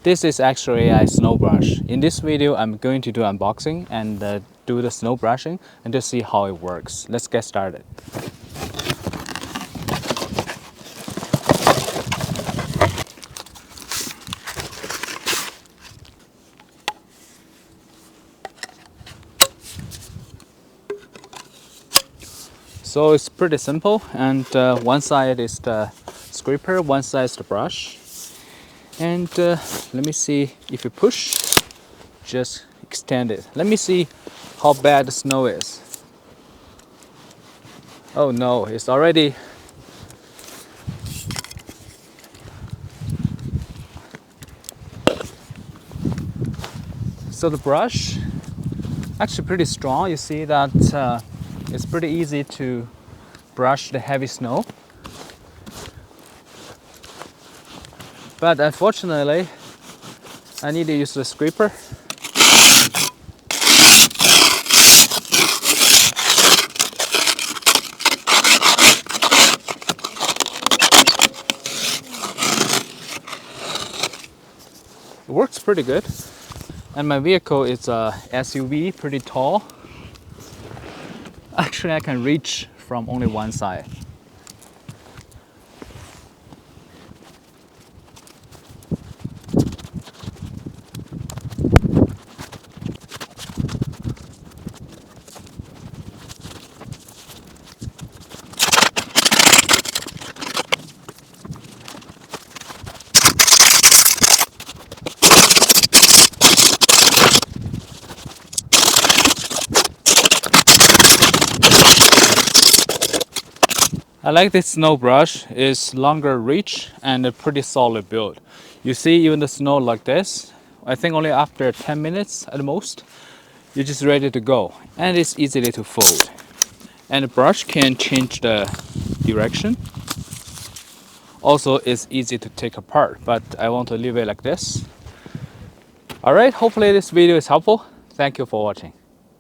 This is AstroAI Snow Brush. In this video, I'm going to do unboxing and do the snow brushing and to see how it works. Let's get started. So it's pretty simple, and one side is the scraper, one side is the brush. And let me see, if you push, just extend it. Let me see how bad the snow is. Oh no, it's already so the brush actually pretty strong. You see that it's pretty easy to brush the heavy snow. But unfortunately, I need to use the scraper. It works pretty good. And my vehicle is a SUV, pretty tall. Actually, I can reach from only one side. I like this snow brush. It's longer reach and a pretty solid build. You see, even the snow like this, I think only after 10 minutes at the most, you're just ready to go. And it's easily to fold. And the brush can change the direction. Also, it's easy to take apart, but I want to leave it like this. Alright, hopefully this video is helpful. Thank you for watching.